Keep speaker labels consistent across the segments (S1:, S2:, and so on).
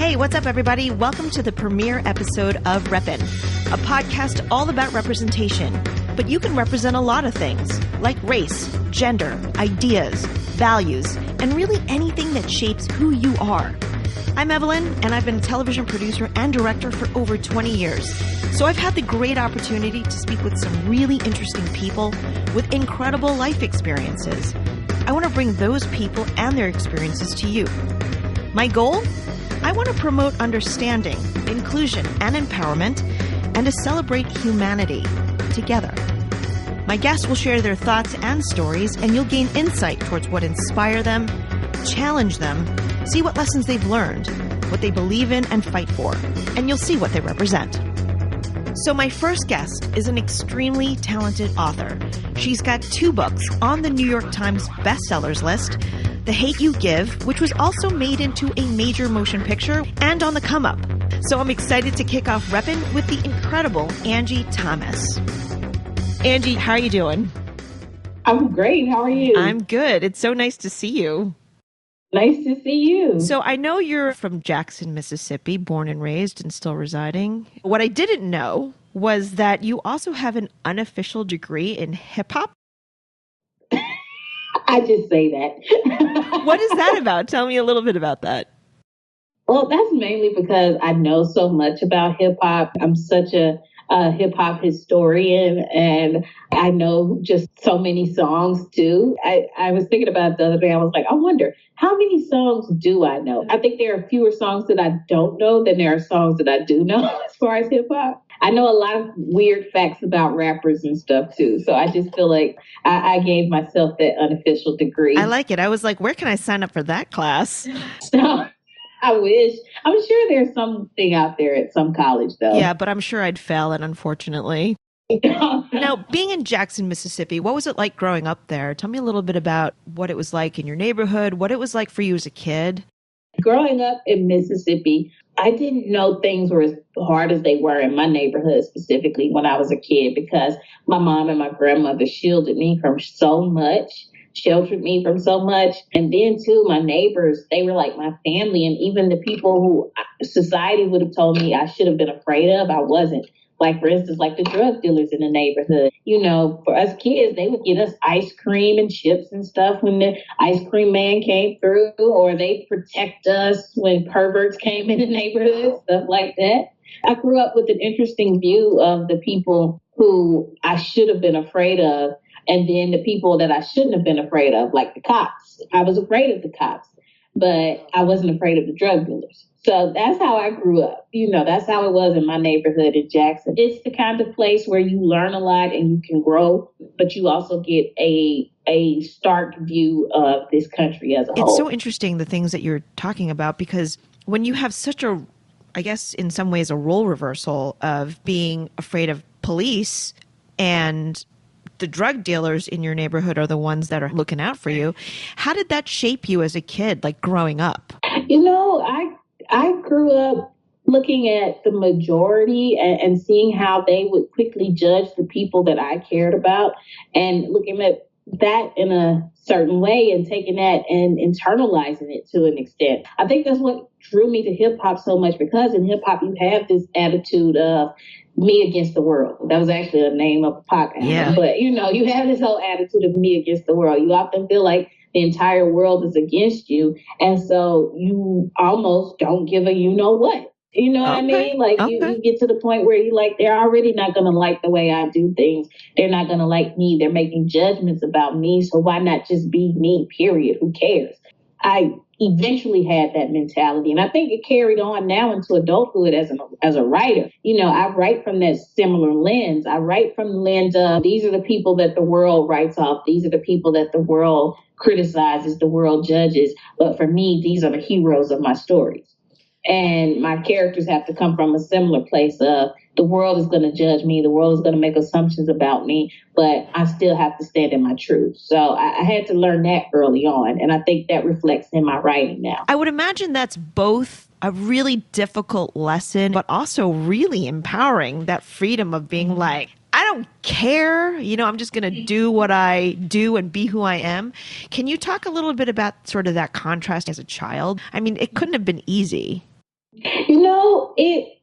S1: Hey, what's up, everybody? Welcome to the premiere episode of Reppin, a podcast all about representation. But you can represent a lot of things, like race, gender, ideas, values, and really anything that shapes who you are. I'm Evelyn, and I've been a television producer and director for over 20 years. So I've had the great opportunity to speak with some really interesting people with incredible life experiences. I want to bring those people and their experiences to you. My goal? I want to promote understanding, inclusion, and empowerment, and to celebrate humanity together. My guests will share their thoughts and stories, and you'll gain insight towards what inspire them, challenge them, see what lessons they've learned, what they believe in and fight for, and you'll see what they represent. So my first guest is an extremely talented author. She's got 2 books on the New York Times bestsellers list, The Hate U Give, which was also made into a major motion picture, and on the come up. So I'm excited to kick off Reppin with the incredible Angie Thomas. Angie, how are you doing?
S2: I'm great. How are you?
S1: I'm good. It's so nice to see you.
S2: Nice to see you.
S1: So I know you're from Jackson, Mississippi, born and raised and still residing. What I didn't know was that you also have an unofficial degree in hip hop.
S2: I just say that.
S1: What is that about? Tell me a little bit about that.
S2: Well, that's mainly because I know so much about hip hop. I'm such a hip hop historian, and I know just so many songs too. I was thinking about it the other day. I was like, I wonder how many songs do I know? I think there are fewer songs that I don't know than there are songs that I do know as far as hip hop. I know a lot of weird facts about rappers and stuff too. So I just feel like I gave myself that unofficial degree.
S1: I like it. I was like, where can I sign up for that class?
S2: So I wish. I'm sure there's something out there at some college, though.
S1: Yeah, but I'm sure I'd fail it, unfortunately. Now, being in Jackson, Mississippi, what was it like growing up there? Tell me a little bit about what it was like in your neighborhood, what it was like for you as a kid.
S2: Growing up in Mississippi, I didn't know things were as hard as they were in my neighborhood, specifically when I was a kid, because my mom and my grandmother shielded me from so much. Sheltered me from so much. And then too, my neighbors, they were like my family. And even the people who society would have told me I should have been afraid of, I wasn't. Like, for instance, like the drug dealers in the neighborhood. You know, for us kids, they would get us ice cream and chips and stuff when the ice cream man came through, or they protect us when perverts came in the neighborhood, stuff like that. I grew up with an interesting view of the people who I should have been afraid of, and then the people that I shouldn't have been afraid of, like the cops. I was afraid of the cops, but I wasn't afraid of the drug dealers. So that's how I grew up. You know, that's how it was in my neighborhood in Jackson. It's the kind of place where you learn a lot and you can grow, but you also get a stark view of this country as a whole.
S1: It's so interesting, the things that you're talking about, because when you have such a, I guess in some ways, a role reversal of being afraid of police, and the drug dealers in your neighborhood are the ones that are looking out for you. How did that shape you as a kid, like growing up?
S2: You know, I grew up looking at the majority and seeing how they would quickly judge the people that I cared about, and looking at that in a certain way and taking that and internalizing it to an extent. I think that's what drew me to hip hop so much, because in hip hop you have this attitude of me against the world. That was actually the name of a podcast.
S1: Yeah.
S2: But, you know, you have this whole attitude of me against the world. You often feel like the entire world is against you. And so you almost don't give a you know what. You know what I mean? Like you get to the point where you like, they're already not going to like the way I do things. They're not going to like me. They're making judgments about me. So why not just be me, period? Who cares? I eventually had that mentality. And I think it carried on now into adulthood as a writer. You know, I write from that similar lens. I write from the lens of, these are the people that the world writes off. These are the people that the world criticizes, the world judges. But for me, these are the heroes of my stories. And my characters have to come from a similar place of, the world is going to judge me. The world is going to make assumptions about me, but I still have to stand in my truth. So I had to learn that early on. And I think that reflects in my writing now.
S1: I would imagine that's both a really difficult lesson, but also really empowering, that freedom of being like, I don't care. You know, I'm just going to do what I do and be who I am. Can you talk a little bit about sort of that contrast as a child? I mean, it couldn't have been easy.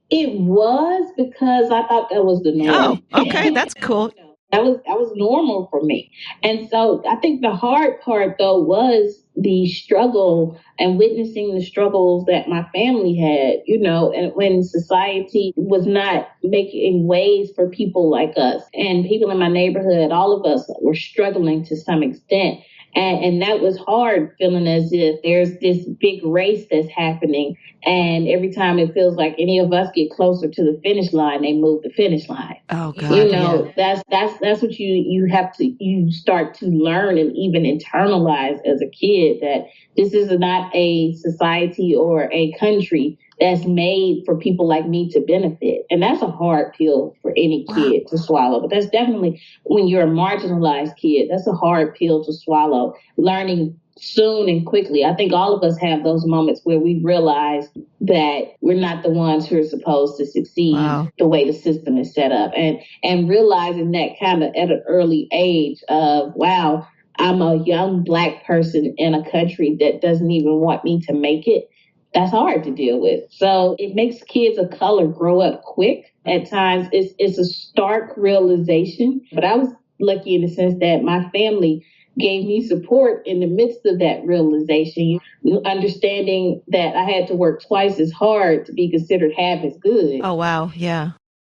S2: It was because I thought that was the
S1: Oh,
S2: norm.
S1: okay. That's cool.
S2: That was normal for me. And so I think the hard part though was the struggle and witnessing the struggles that my family had, and when society was not making ways for people like us and people in my neighborhood, all of us were struggling to some extent. And that was hard, feeling as if there's this big race that's happening. And every time it feels like any of us get closer to the finish line, they move the finish line.
S1: Oh God.
S2: That's what you start to learn and even internalize as a kid, that this is not a society or a country that's made for people like me to benefit. And that's a hard pill for any kid to swallow. But that's definitely, when you're a marginalized kid, that's a hard pill to swallow. Learning soon and quickly. I think all of us have those moments where we realize that we're not the ones who are supposed to succeed the way the system is set up. And realizing that kind of at an early age of, wow, I'm a young Black person in a country that doesn't even want me to make it. That's hard to deal with. So it makes kids of color grow up quick. At times, it's a stark realization. But I was lucky in the sense that my family gave me support in the midst of that realization, understanding that I had to work twice as hard to be considered half as good.
S1: Oh, wow. Yeah.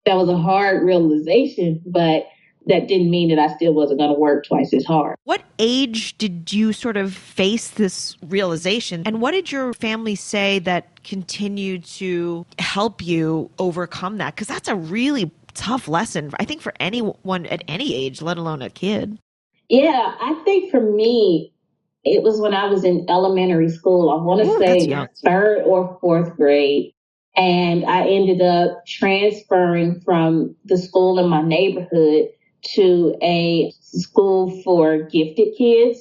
S2: That was a hard realization, but that didn't mean that I still wasn't going to work twice as hard.
S1: What age did you sort of face this realization? And what did your family say that continued to help you overcome that? Because that's a really tough lesson, I think, for anyone at any age, let alone a kid.
S2: Yeah, I think for me, it was when I was in elementary school. I want to say third or fourth grade. And I ended up transferring from the school in my neighborhood to a school for gifted kids.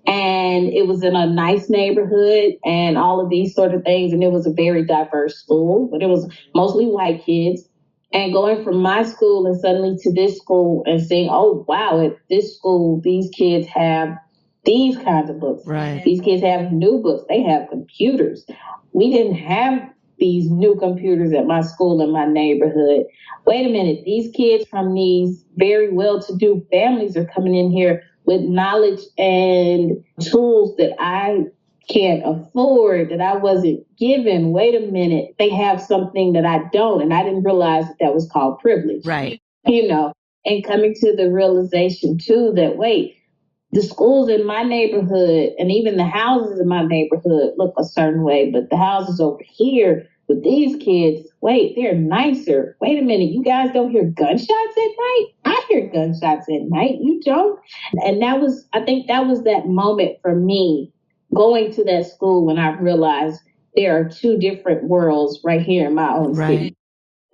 S2: And it was in a nice neighborhood and all of these sort of things. And it was a very diverse school, but it was mostly white kids. And going from my school and suddenly to this school and saying, oh, wow, at this school, these kids have these kinds of books.
S1: Right.
S2: These kids have new books. They have computers. We didn't have these new computers at my school in my neighborhood. Wait a minute. These kids from these very well-to-do families are coming in here with knowledge and tools that I can't afford, that I wasn't given. Wait a minute. They have something that I don't. And I didn't realize that was called privilege.
S1: Right.
S2: And coming to the realization too that, wait, the schools in my neighborhood and even the houses in my neighborhood look a certain way, but the houses over here with these kids, wait, they're nicer. Wait a minute, you guys don't hear gunshots at night? I hear gunshots at night. You don't? And I think that was that moment for me going to that school when I realized there are two different worlds right here in my own city.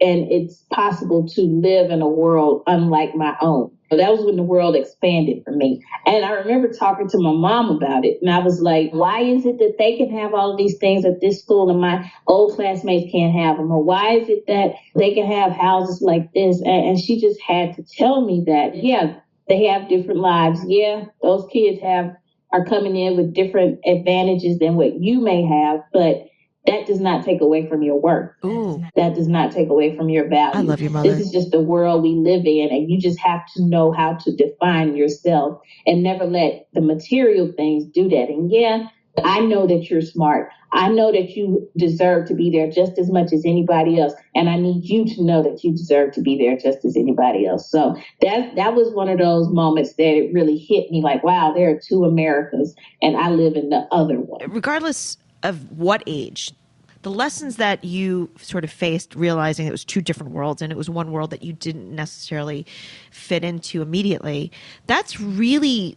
S2: And it's possible to live in a world unlike my own. So that was when the world expanded for me. And I remember talking to my mom about it. And I was like, why is it that they can have all of these things at this school and my old classmates can't have them? Or why is it that they can have houses like this? And she just had to tell me that, yeah, they have different lives. Yeah, those kids are coming in with different advantages than what you may have. But that does not take away from your worth.
S1: Ooh.
S2: That does not take away from your value.
S1: I love your mother.
S2: This is just the world we live in, and you just have to know how to define yourself and never let the material things do that. And yeah, I know that you're smart. I know that you deserve to be there just as much as anybody else. And I need you to know that you deserve to be there just as anybody else. So that was one of those moments that it really hit me like, wow, there are two Americas and I live in the other one.
S1: Regardless of what age, the lessons that you sort of faced realizing it was two different worlds and it was one world that you didn't necessarily fit into immediately, that's really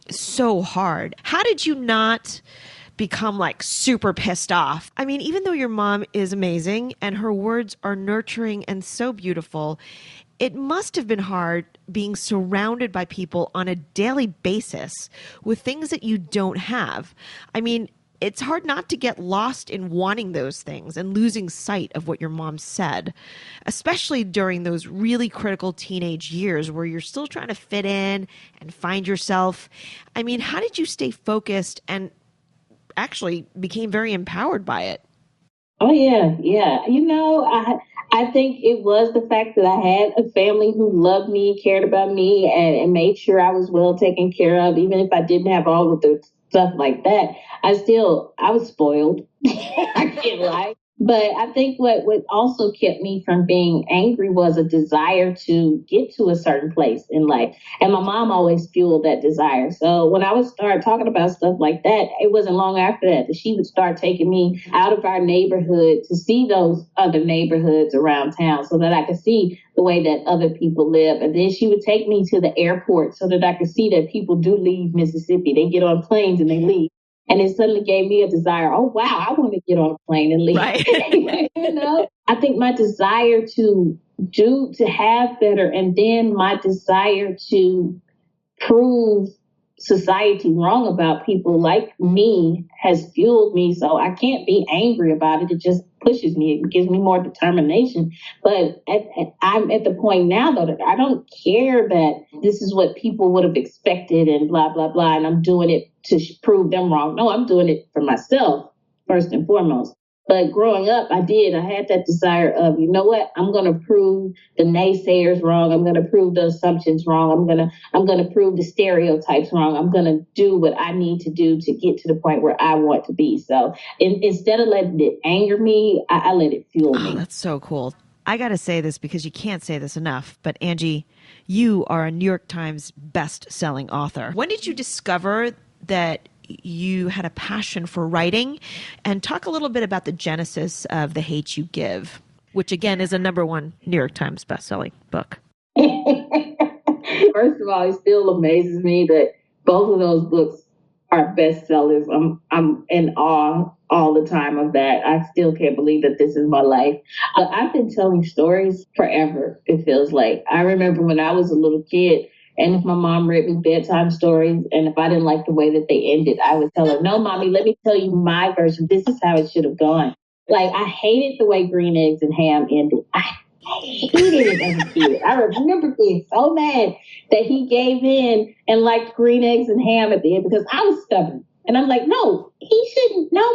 S1: so hard. How did you not become like super pissed off? I mean, even though your mom is amazing and her words are nurturing and so beautiful, it must have been hard being surrounded by people on a daily basis with things that you don't have. I mean, it's hard not to get lost in wanting those things and losing sight of what your mom said, especially during those really critical teenage years where you're still trying to fit in and find yourself. I mean, how did you stay focused and actually became very empowered by it?
S2: Oh yeah, yeah. I think it was the fact that I had a family who loved me, cared about me, and made sure I was well taken care of. Even if I didn't have all of the stuff like that, I was spoiled. I can't lie. But I think what also kept me from being angry was a desire to get to a certain place in life. And my mom always fueled that desire. So when I would start talking about stuff like that, it wasn't long after that she would start taking me out of our neighborhood to see those other neighborhoods around town so that I could see the way that other people live. And then she would take me to the airport so that I could see that people do leave Mississippi. They get on planes and they leave. And it suddenly gave me a desire. Oh, wow, I want to get on a plane and leave.
S1: Right.
S2: I think my desire to have better, and then my desire to prove society wrong about people like me has fueled me. So I can't be angry about it. It just pushes me. It gives me more determination. But I'm at the point now, though, that I don't care that this is what people would have expected and blah, blah, blah. And I'm doing it to prove them wrong. No, I'm doing it for myself, first and foremost. But growing up, I had that desire of, you know what, I'm going to prove the naysayers wrong. I'm going to prove the assumptions wrong. I'm going to prove the stereotypes wrong. I'm going to do what I need to do to get to the point where I want to be. So instead of letting it anger me, I let it fuel me.
S1: Oh, that's so cool. I got to say this because you can't say this enough, but Angie, you are a New York Times best-selling author. When did you discover that you had a passion for writing? And talk a little bit about the genesis of The Hate You Give, which again is a #1 New York Times best-selling book.
S2: First of all, it still amazes me that both of those books are bestsellers. I'm in awe all the time of that. I still can't believe that this is my life. I've been telling stories forever, it feels like. I remember when I was a little kid, and if my mom read me bedtime stories, and if I didn't like the way that they ended, I would tell her, no, mommy, let me tell you my version. This is how it should have gone. Like, I hated the way Green Eggs and Ham ended. I hated it as a kid. I remember being so mad that he gave in and liked Green Eggs and Ham at the end because I was stubborn. And I'm like, no,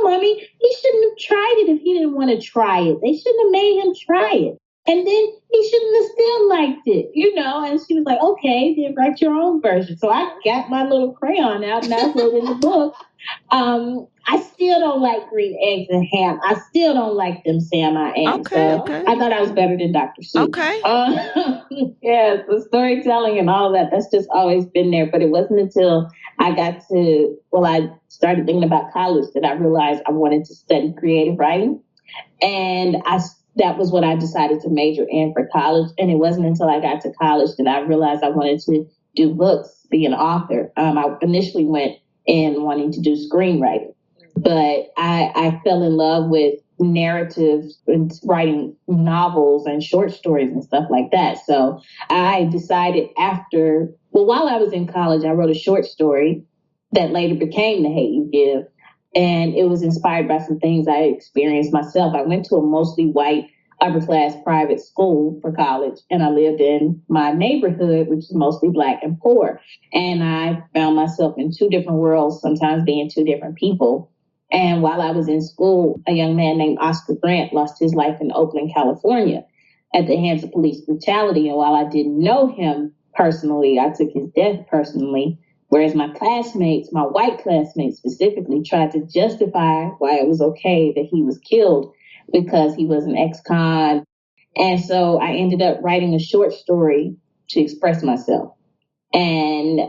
S2: mommy, he shouldn't have tried it if he didn't want to try it. They shouldn't have made him try it. And then he shouldn't have still liked it, And she was like, okay, then write your own version. So I got my little crayon out and I wrote in the book. I still don't like Green Eggs and Ham. I still don't like them, Sam. I am.
S1: Okay.
S2: I thought I was better than Dr. Seuss.
S1: Okay.
S2: Yeah, the storytelling and all of that, that's just always been there. But it wasn't until I started thinking about college that I realized I wanted to study creative writing. And that was what I decided to major in for college. And it wasn't until I got to college that I realized I wanted to do books, be an author. I initially went in wanting to do screenwriting, but I fell in love with narratives and writing novels and short stories and stuff like that. So I decided while I was in college, I wrote a short story that later became The Hate You Give. And it was inspired by some things I experienced myself. I went to a mostly white, upper-class private school for college, and I lived in my neighborhood, which is mostly Black and poor. And I found myself in two different worlds, sometimes being two different people. And while I was in school, a young man named Oscar Grant lost his life in Oakland, California, at the hands of police brutality. And while I didn't know him personally, I took his death personally. Whereas my classmates, my white classmates specifically, tried to justify why it was okay that he was killed because he was an ex-con. And so I ended up writing a short story to express myself. And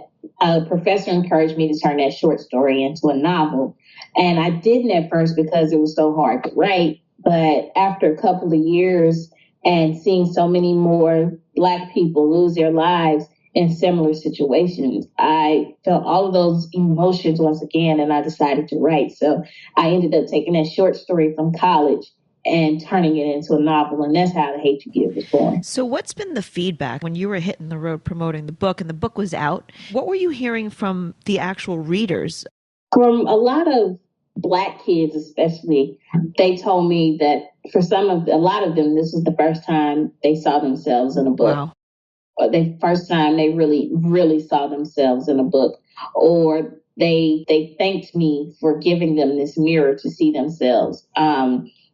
S2: a professor encouraged me to turn that short story into a novel. And I didn't at first because it was so hard to write. But after a couple of years and seeing so many more Black people lose their lives in similar situations, I felt all of those emotions once again, and I decided to write. So I ended up taking that short story from college and turning it into a novel, and that's how The Hate You Give was born.
S1: So what's been the feedback when you were hitting the road promoting the book and the book was out? What were you hearing from the actual readers?
S2: From a lot of Black kids especially, they told me that for a lot of them, this was the first time they saw themselves in a book.
S1: Wow.
S2: The first time they really, really saw themselves in a book, or they thanked me for giving them this mirror to see themselves.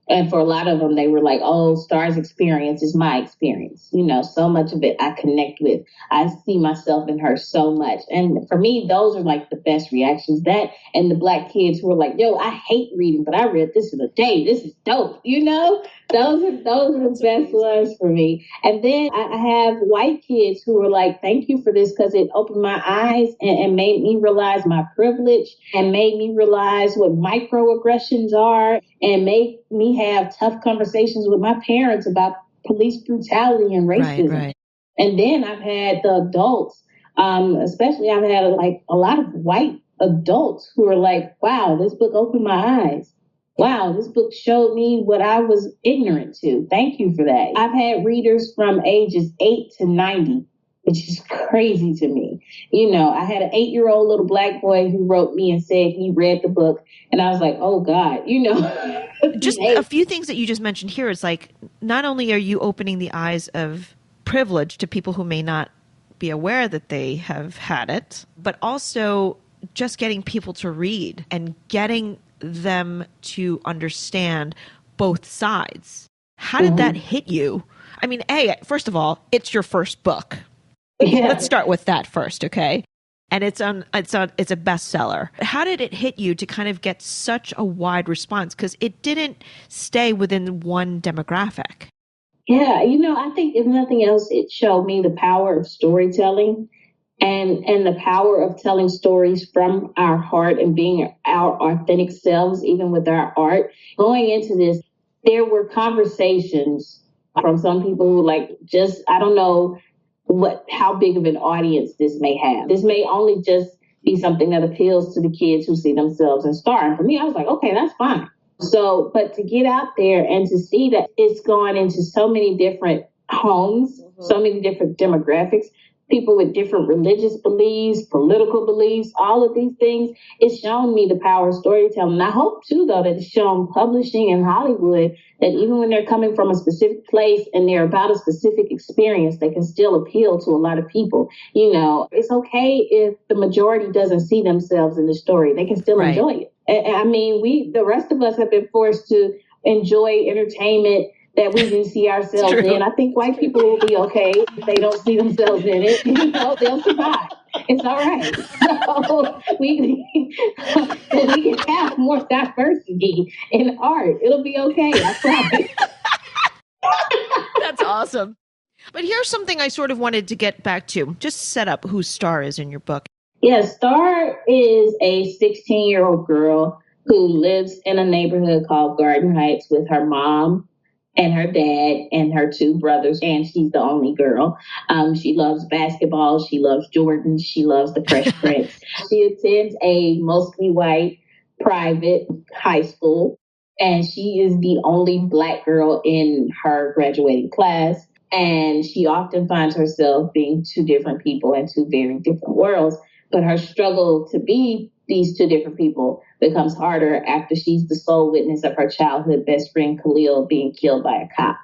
S2: And for a lot of them, they were like, oh, Star's experience is my experience. So much of it I connect with. I see myself in her so much. And for me, those are like the best reactions. That and the Black kids who are like, yo, I hate reading, but I read this in a day. This is dope. Those are the best ones for me. And then I have white kids who are like, thank you for this because it opened my eyes and made me realize my privilege and made me realize what microaggressions are and made me have tough conversations with my parents about police brutality and racism.
S1: Right.
S2: And then I've had the adults, especially I've had like a lot of white adults who are like, wow, this book opened my eyes. Wow, this book showed me what I was ignorant to. Thank you for that. I've had readers from ages 8 to 90, which is crazy to me. I had an 8-year-old little Black boy who wrote me and said he read the book. And I was like, oh, God,
S1: Just a few things that you just mentioned here is like, not only are you opening the eyes of privilege to people who may not be aware that they have had it, but also just getting people to read and getting them to understand both sides. How did that hit you? I mean, first of all, it's your first book.
S2: Yeah.
S1: Let's start with that first, okay? And it's a bestseller. How did it hit you to kind of get such a wide response? Because it didn't stay within one demographic.
S2: Yeah, I think if nothing else, it showed me the power of storytelling and the power of telling stories from our heart and being our authentic selves, even with our art. Going into this, there were conversations from some people who I don't know how big of an audience this may have. This may only just be something that appeals to the kids who see themselves in Star. And for me, I was like, okay, that's fine. So, but to get out there and to see that it's gone into so many different homes, so many different demographics, people with different religious beliefs, political beliefs, all of these things, it's shown me the power of storytelling. And I hope too, though, that it's shown publishing in Hollywood that even when they're coming from a specific place and they're about a specific experience, they can still appeal to a lot of people. It's okay if the majority doesn't see themselves in the story. They can still enjoy it. I mean, the rest of us have been forced to enjoy entertainment that we do see ourselves in. I think white people will be okay if they don't see themselves in it. They'll survive. It's all right. So we can have more diversity in art. It'll be okay. I promise.
S1: That's awesome. But here's something I sort of wanted to get back to. Just set up who Star is in your book.
S2: Yeah, Star is a 16-year-old girl who lives in a neighborhood called Garden Heights with her mom and her dad and her 2 brothers, and she's the only girl. She loves basketball. She loves Jordan. She loves the Fresh Prince. She attends a mostly white private high school, and she is the only Black girl in her graduating class. And she often finds herself being 2 different people in 2 very different worlds. But her struggle to be these 2 different people becomes harder after she's the sole witness of her childhood best friend Khalil being killed by a cop.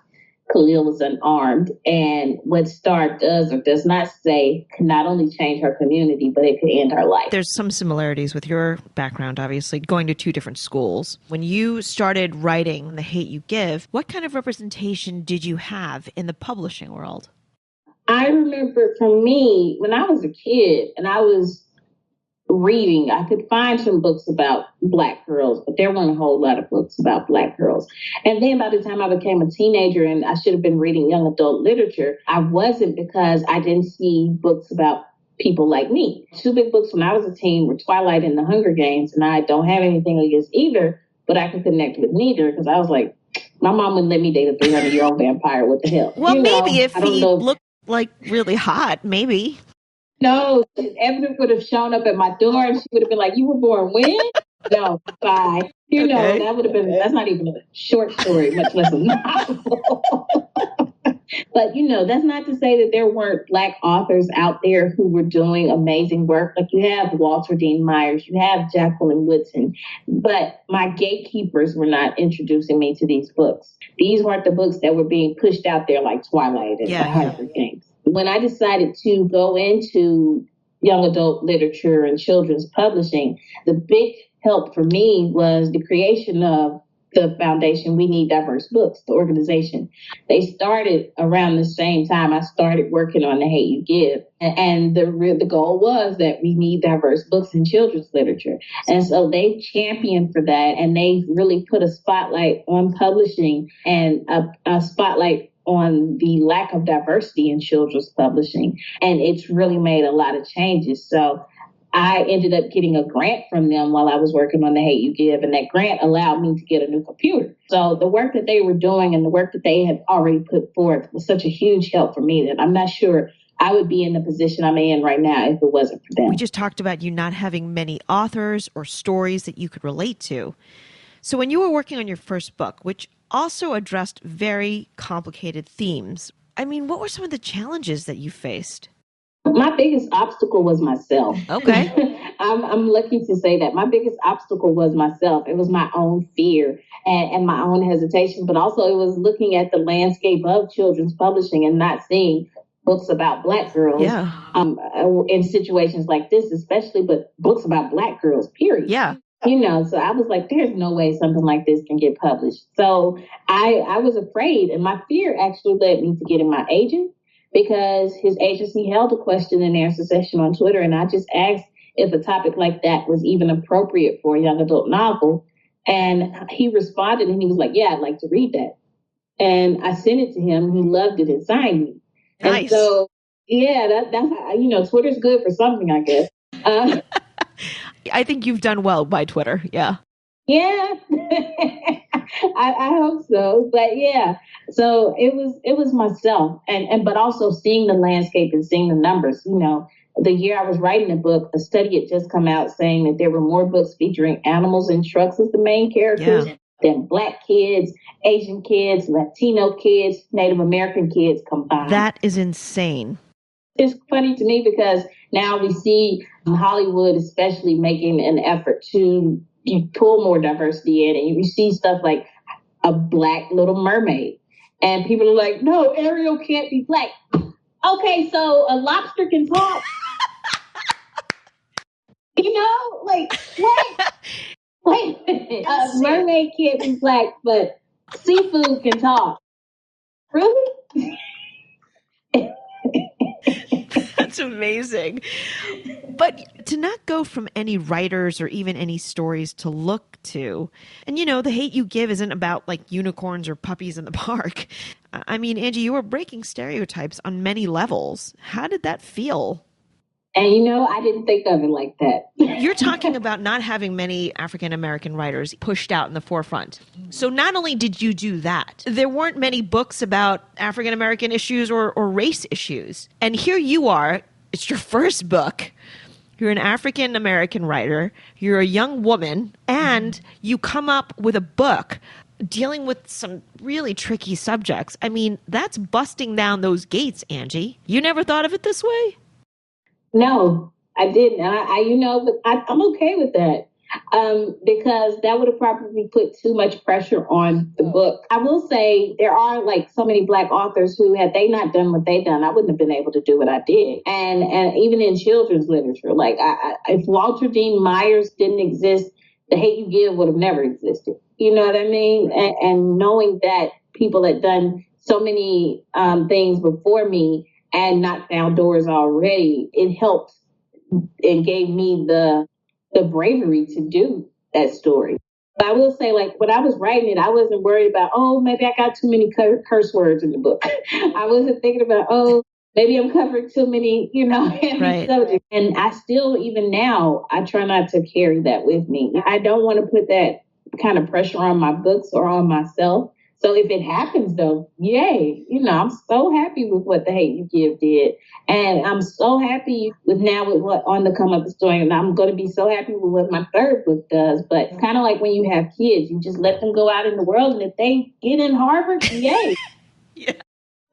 S2: Khalil was unarmed, and what Star does or does not say can not only change her community, but it could end her life.
S1: There's some similarities with your background, obviously, going to 2 different schools. When you started writing The Hate You Give, what kind of representation did you have in the publishing world?
S2: I remember for me, when I was a kid and I was reading, I could find some books about Black girls, but there weren't a whole lot of books about Black girls. And then by the time I became a teenager and I should have been reading young adult literature, I wasn't, because I didn't see books about people like me. 2 big books when I was a teen were Twilight and The Hunger Games, and I don't have anything against either, but I could connect with neither because I was like, my mom wouldn't let me date a 300-year-old vampire. What the hell?
S1: Well, maybe if he looked like really hot, maybe.
S2: No, Evan would have shown up at my door and she would have been like, you were born when? No, bye. That would have been, that's not even a short story, much less a novel. But, that's not to say that there weren't Black authors out there who were doing amazing work. Like you have Walter Dean Myers, you have Jacqueline Woodson, but my gatekeepers were not introducing me to these books. These weren't the books that were being pushed out there like Twilight and The Hunger Games. When I decided to go into young adult literature and children's publishing, the big help for me was the creation of the foundation, We Need Diverse Books, the organization. They started around the same time I started working on The Hate U Give. And the goal was that we need diverse books in children's literature. And so they championed for that. And they really put a spotlight on publishing and a spotlight on the lack of diversity in children's publishing. And it's really made a lot of changes. So I ended up getting a grant from them while I was working on The Hate U Give, and that grant allowed me to get a new computer. So the work that they were doing and the work that they had already put forth was such a huge help for me that I'm not sure I would be in the position I'm in right now if it wasn't for them.
S1: We just talked about you not having many authors or stories that you could relate to. So when you were working on your first book, which also addressed very complicated themes, I mean, what were some of the challenges that you faced?
S2: My biggest obstacle was myself.
S1: Okay.
S2: I'm lucky to say that. My biggest obstacle was myself. It was my own fear and my own hesitation, but also it was looking at the landscape of children's publishing and not seeing books about Black girls in situations like this, especially, but books about Black girls, period.
S1: Yeah.
S2: So I was like, there's no way something like this can get published. So I was afraid, and my fear actually led me to getting my agent, because his agency held a question and answer session on Twitter. And I just asked if a topic like that was even appropriate for a young adult novel. And he responded and he was like, yeah, I'd like to read that. And I sent it to him. He loved it and signed me.
S1: Nice.
S2: And so, yeah, that's Twitter's good for something, I guess.
S1: I think you've done well by Twitter. Yeah.
S2: Yeah, I hope so. But yeah, so it was myself but also seeing the landscape and seeing the numbers. The year I was writing the book, a study had just come out saying that there were more books featuring animals and trucks as the main characters than Black kids, Asian kids, Latino kids, Native American kids combined.
S1: That is insane.
S2: It's funny to me because now we see Hollywood especially making an effort to pull more diversity in, and you see stuff like a Black Little Mermaid. And people are like, no, Ariel can't be Black. Okay, so a lobster can talk. Like, what? Wait, a mermaid can't be Black, but seafood can talk. Really?
S1: That's amazing. But to not go from any writers or even any stories to look to, and The Hate U Give isn't about like unicorns or puppies in the park. I mean, Angie, you were breaking stereotypes on many levels. How did that feel?
S2: And I didn't think of it like that.
S1: You're talking about not having many African-American writers pushed out in the forefront. So not only did you do that, there weren't many books about African-American issues or race issues. And here you are, it's your first book. You're an African-American writer, you're a young woman, and you come up with a book dealing with some really tricky subjects. I mean, that's busting down those gates, Angie. You never thought of it this way?
S2: No, I didn't. But I'm okay with that because that would have probably put too much pressure on the book. I will say there are like so many Black authors who, had they not done what they done, I wouldn't have been able to do what I did. And even in children's literature, like if Walter Dean Myers didn't exist, The Hate U Give would have never existed. You know what I mean? And knowing that people had done so many things before me and knocked down doors already, it helped and gave me the bravery to do that story. But I will say, like, when I was writing it, I wasn't worried about, maybe I got too many curse words in the book. I wasn't thinking about, maybe I'm covering too many, heavy subjects. And I still, even now, I try not to carry that with me. I don't want to put that kind of pressure on my books or on myself. So if it happens, though, yay. I'm so happy with what The Hate U Give did. And I'm so happy with what On the Come Up is doing. And I'm going to be so happy with what my third book does. But it's kind of like when you have kids, you just let them go out in the world. And if they get in Harvard, yay.
S1: Yeah.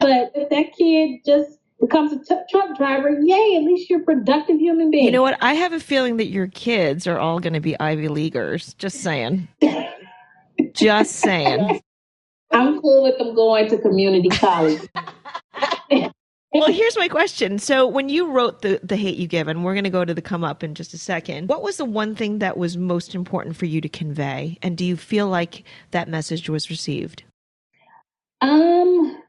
S2: But if that kid just becomes a truck driver, yay, at least you're a productive human being.
S1: You know what? I have a feeling that your kids are all going to be Ivy Leaguers. Just saying. Just saying.
S2: I'm cool with them going to community college.
S1: Well, here's my question. So when you wrote the Hate You Give, and we're going to go to the come up in just a second, what was the one thing that was most important for you to convey? And do you feel like that message was received?
S2: Um,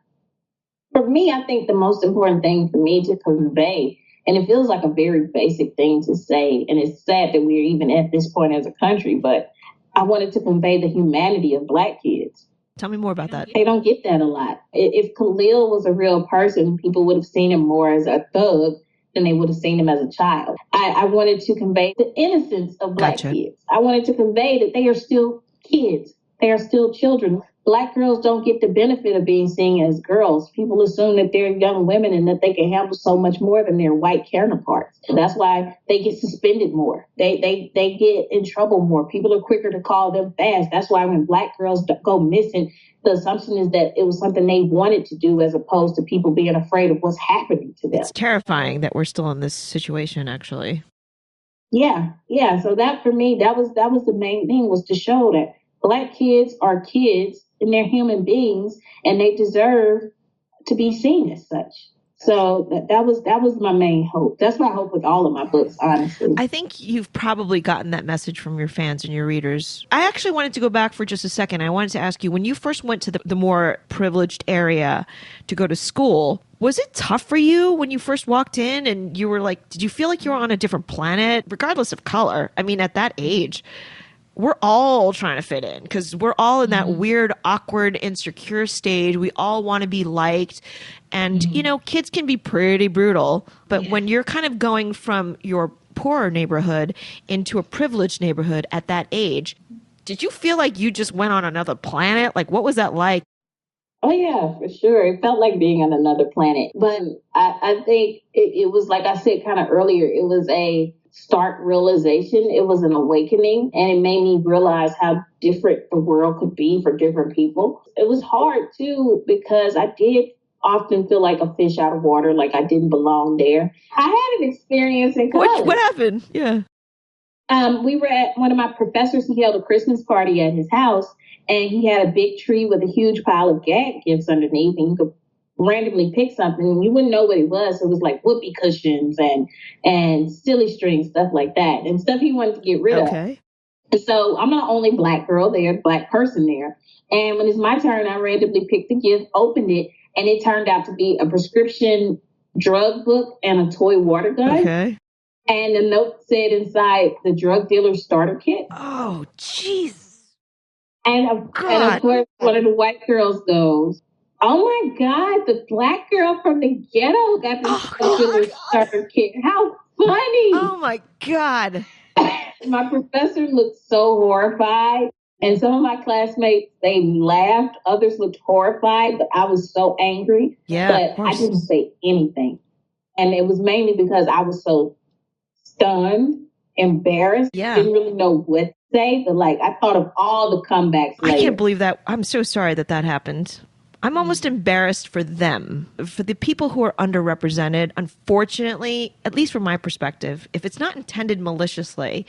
S2: for me, I think the most important thing for me to convey, and it feels like a very basic thing to say, and it's sad that we're even at this point as a country, but I wanted to convey the humanity of Black kids.
S1: Tell me more about that.
S2: They don't get that a lot. If Khalil was a real person, people would have seen him more as a thug than they would have seen him as a child. I wanted to convey the innocence of Black kids. I wanted to convey that they are still kids. They are still children. Black girls don't get the benefit of being seen as girls. People assume that they're young women and that they can handle so much more than their white counterparts. And that's why they get suspended more. They get in trouble more. People are quicker to call them fast. That's why when Black girls go missing, the assumption is that it was something they wanted to do as opposed to people being afraid of what's happening to them.
S1: It's terrifying that we're still in this situation, actually.
S2: Yeah. So that for me, that was the main thing, was to show that Black kids are kids and they're human beings and they deserve to be seen as such. So that was my main hope. That's my hope with all of my books, honestly.
S1: I think you've probably gotten that message from your fans and your readers. I actually wanted to go back for just a second. I wanted to ask you, when you first went to the more privileged area to go to school, was it tough for you when you first walked in and you were like, did you feel like you were on a different planet, regardless of color? I mean, at that age, we're all trying to fit in because we're all in that weird, awkward, insecure stage. We all want to be liked. And, you know, kids can be pretty brutal. But when you're kind of going from your poorer neighborhood into a privileged neighborhood at that age, did you feel like you just went on another planet? Like, what was that like?
S2: Oh, yeah, for sure. It felt like being on another planet. But I think it was, like I said kind of earlier, it was a stark realization. It was an awakening, and it made me realize how different the world could be for different people. It was hard, too, because I did often feel like a fish out of water, like I didn't belong there. I had an experience in college.
S1: What happened? Yeah.
S2: We were at one of my professors. He held a Christmas party at his house, and he had a big tree with a huge pile of gag gifts underneath, and you could randomly pick something and you wouldn't know what it was. It was like whoopee cushions and silly string, stuff like that, and stuff he wanted to get rid of. And so I'm the only Black girl there, Black person there. And when it's my turn, I randomly picked the gift, opened it, and it turned out to be a prescription drug book and a toy water gun.
S1: Okay.
S2: And the note said inside, the drug dealer's starter kit.
S1: Oh, jeez.
S2: And of course, one of the white girls goes, "Oh my God, the Black girl from the ghetto got the starter kit. How funny."
S1: Oh my God.
S2: My professor looked so horrified. And some of my classmates, they laughed. Others looked horrified, but I was so angry.
S1: Yeah,
S2: but I didn't say anything. And it was mainly because I was so stunned, embarrassed.
S1: Yeah.
S2: Didn't really know what to say, but like I thought of all the comebacks later.
S1: I can't believe that. I'm so sorry that happened. I'm almost embarrassed for them, for the people who are underrepresented. Unfortunately, at least from my perspective, if it's not intended maliciously,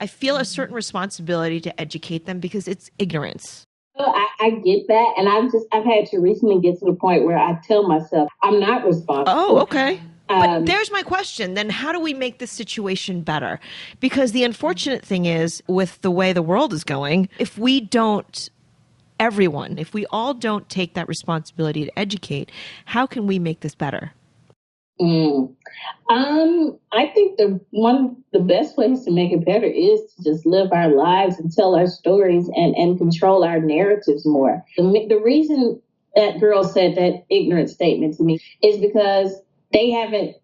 S1: I feel a certain responsibility to educate them because it's ignorance.
S2: I get that. And I've had to recently get to the point where I tell myself I'm not responsible.
S1: Oh, okay. But there's my question. Then how do we make this situation better? Because the unfortunate thing is, with the way the world is going, if we all don't take that responsibility to educate, how can we make this better?
S2: I think the best ways to make it better is to just live our lives and tell our stories and control our narratives more. The reason that girl said that ignorant statement to me is because they haven't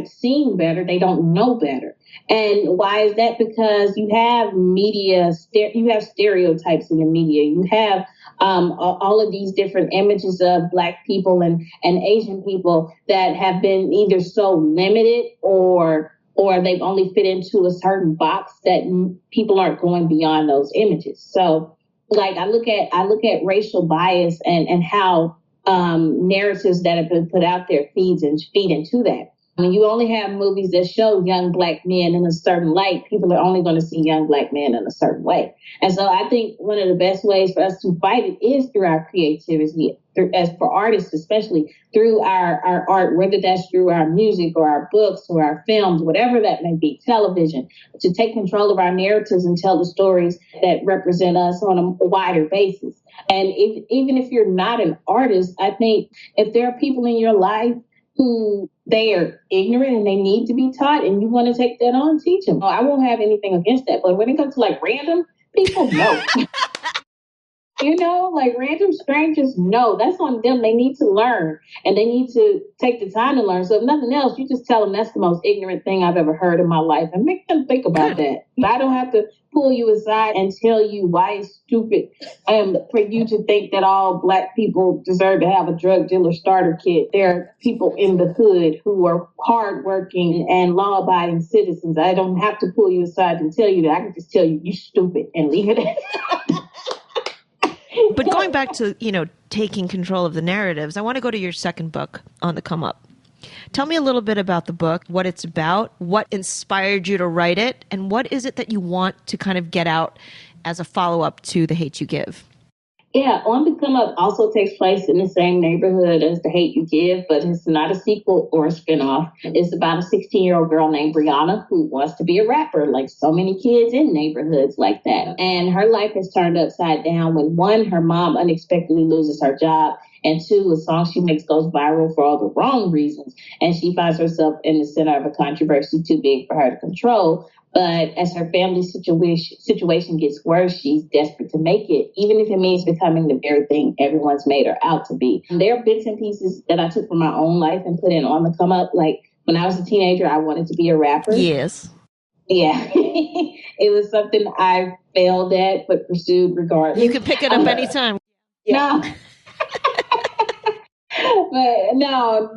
S2: seen better. They don't know better. And why is that? Because you have you have stereotypes in the media. You have all of these different images of Black people and Asian people that have been either so limited or they've only fit into a certain box that people aren't going beyond those images. So like I look at racial bias and how narratives that have been put out there feed into that. When you only have movies that show young Black men in a certain light, people are only going to see young Black men in a certain way. And so I think one of the best ways for us to fight it is through our creativity, as for artists, especially through our art, whether that's through our music or our books or our films, whatever that may be, television, to take control of our narratives and tell the stories that represent us on a wider basis. And even if you're not an artist, I think if there are people in your life who they are ignorant and they need to be taught, and you want to take that on, teach them. I won't have anything against that. But when it comes to like random people, no. Like random strangers, no, that's on them. They need to learn and they need to take the time to learn. So if nothing else, you just tell them that's the most ignorant thing I've ever heard in my life and make them think about that. I don't have to pull you aside and tell you why it's stupid for you to think that all Black people deserve to have a drug dealer starter kit. There are people in the hood who are hardworking and law-abiding citizens. I don't have to pull you aside and tell you that. I can just tell you, you stupid and leave it at that.
S1: But going back to, taking control of the narratives, I want to go to your second book, On the Come Up. Tell me a little bit about the book, what it's about, what inspired you to write it, and what is it that you want to kind of get out as a follow-up to The Hate U Give?
S2: Yeah, On the Come Up also takes place in the same neighborhood as The Hate U Give, but it's not a sequel or a spinoff. It's about a 16-year-old girl named Brianna who wants to be a rapper, like so many kids in neighborhoods like that. And her life is turned upside down when, one, her mom unexpectedly loses her job, and two, a song she makes goes viral for all the wrong reasons. And she finds herself in the center of a controversy too big for her to control. But as her family situation gets worse, she's desperate to make it, even if it means becoming the very thing everyone's made her out to be. There are bits and pieces that I took from my own life and put in On the Come Up. Like when I was a teenager, I wanted to be a rapper.
S1: Yes.
S2: Yeah. It was something I failed at, but pursued regardless.
S1: You could pick it up anytime.
S2: Yeah. No. But no.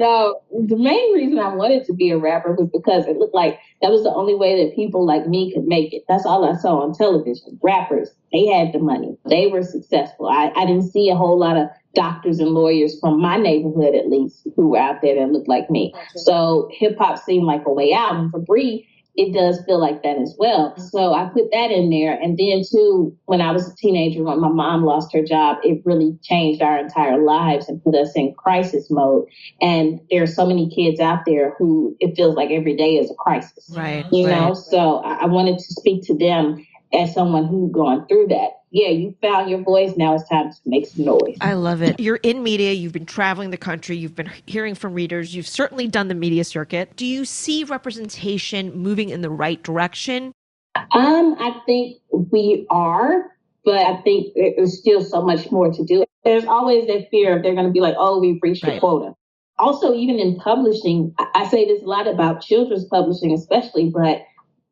S2: The main reason I wanted to be a rapper was because it looked like that was the only way that people like me could make it. That's all I saw on television. Rappers, they had the money. They were successful. I didn't see a whole lot of doctors and lawyers from my neighborhood, at least, who were out there that looked like me. So hip hop seemed like a way out. And for Bree, it does feel like that as well. So I put that in there. And then too, when I was a teenager, when my mom lost her job, it really changed our entire lives and put us in crisis mode. And there are so many kids out there who it feels like every day is a crisis.
S1: Right.
S2: You know, so I wanted to speak to them as someone who's gone through that. Yeah, you found your voice. Now it's time to make some noise.
S1: I love it. You're in media. You've been traveling the country. You've been hearing from readers. You've certainly done the media circuit. Do you see representation moving in the right direction?
S2: I think we are, but I think there's still so much more to do. There's always that fear of they're going to be like, oh, we've reached the quota. Also, even in publishing, I say this a lot about children's publishing especially, but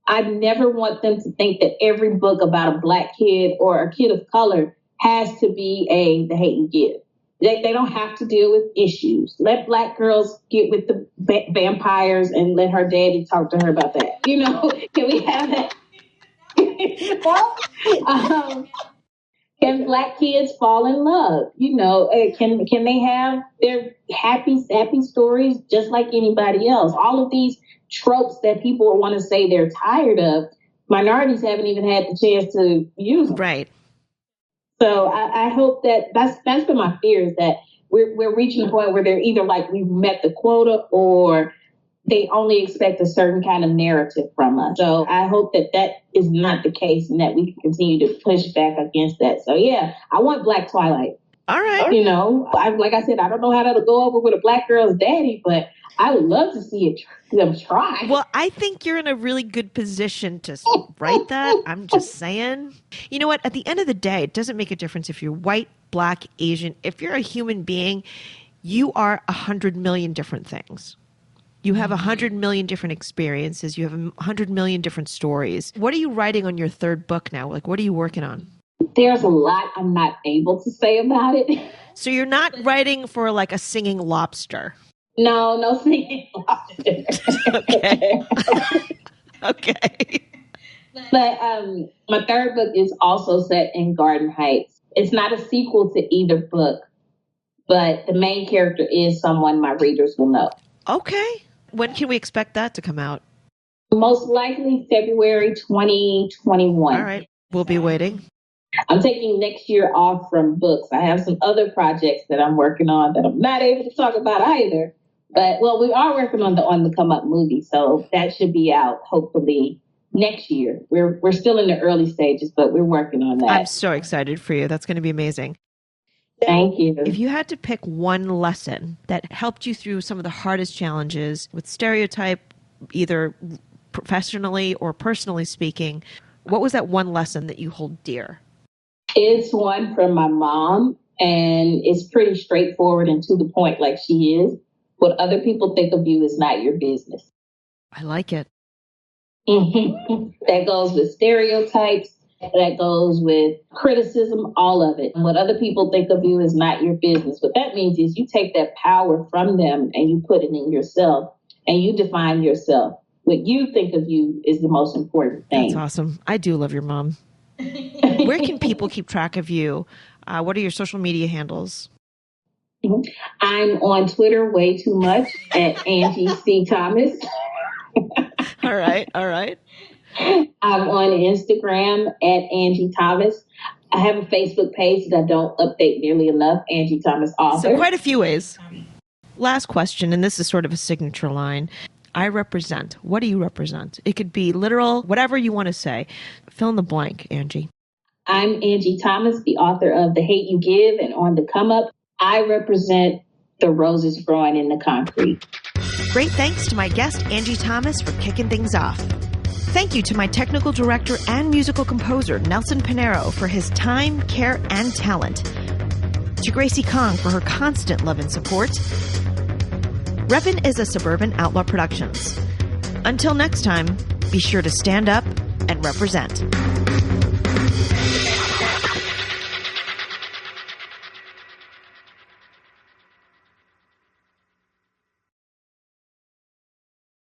S2: I never want them to think that every book about a Black kid or a kid of color has to be The Hate U Give. They don't have to deal with issues. Let Black girls get with the vampires and let her daddy talk to her about that. Can we have that? Can Black kids fall in love? Can they have their happy, sappy stories just like anybody else? All of these tropes that people want to say they're tired of, minorities haven't even had the chance to use them.
S1: Right.
S2: So I hope that's been my fear, is that we're reaching a point where they're either like we've met the quota or they only expect a certain kind of narrative from us. So I hope that is not the case and that we can continue to push back against that. So yeah, I want Black Twilight.
S1: All right.
S2: Like I said, I don't know how that'll go over with a Black girl's daddy, but I would love to see them try.
S1: Well, I think you're in a really good position to write that. I'm just saying. You know what? At the end of the day, it doesn't make a difference if you're white, Black, Asian. If you're a human being, you are 100 million different things. You have 100 million different experiences. You have 100 million different stories. What are you writing on your third book now? Like, what are you working on?
S2: There's a lot I'm not able to say about it.
S1: So you're not writing for like a singing lobster?
S2: No singing lobster.
S1: Okay. Okay.
S2: But my third book is also set in Garden Heights. It's not a sequel to either book, but the main character is someone my readers will know.
S1: Okay. When can we expect that to come out?
S2: Most likely February 2021.
S1: All right. We'll be waiting.
S2: I'm taking next year off from books. I have some other projects that I'm working on that I'm not able to talk about either. But, well, we are working on the On the Come Up movie, so that should be out hopefully next year. We're still in the early stages, but we're working on that.
S1: I'm so excited for you. That's going to be amazing.
S2: Thank you.
S1: If you had to pick one lesson that helped you through some of the hardest challenges with stereotype, either professionally or personally speaking, what was that one lesson that you hold dear?
S2: It's one from my mom, and it's pretty straightforward and to the point like she is. What other people think of you is not your business.
S1: I like it.
S2: That goes with stereotypes. That goes with criticism, all of it. What other people think of you is not your business. What that means is you take that power from them and you put it in yourself and you define yourself. What you think of you is the most important thing.
S1: That's awesome. I do love your mom. Where can people keep track of you? What are your social media handles?
S2: I'm on Twitter way too much at Angie C. Thomas.
S1: All right.
S2: I'm on Instagram at Angie Thomas. I have a Facebook page that I don't update nearly enough, Angie Thomas author.
S1: So quite a few ways. Last question, and this is sort of a signature line. I represent. What do you represent? It could be literal, whatever you want to say. Fill in the blank, Angie.
S2: I'm Angie Thomas, the author of The Hate You Give and On the Come Up. I represent the roses growing in the concrete.
S1: Great thanks to my guest, Angie Thomas, for kicking things off. Thank you to my technical director and musical composer, Nelson Pinero, for his time, care, and talent. To Gracie Kong for her constant love and support. Reppin is a Suburban Outlaw Productions. Until next time, be sure to stand up and represent.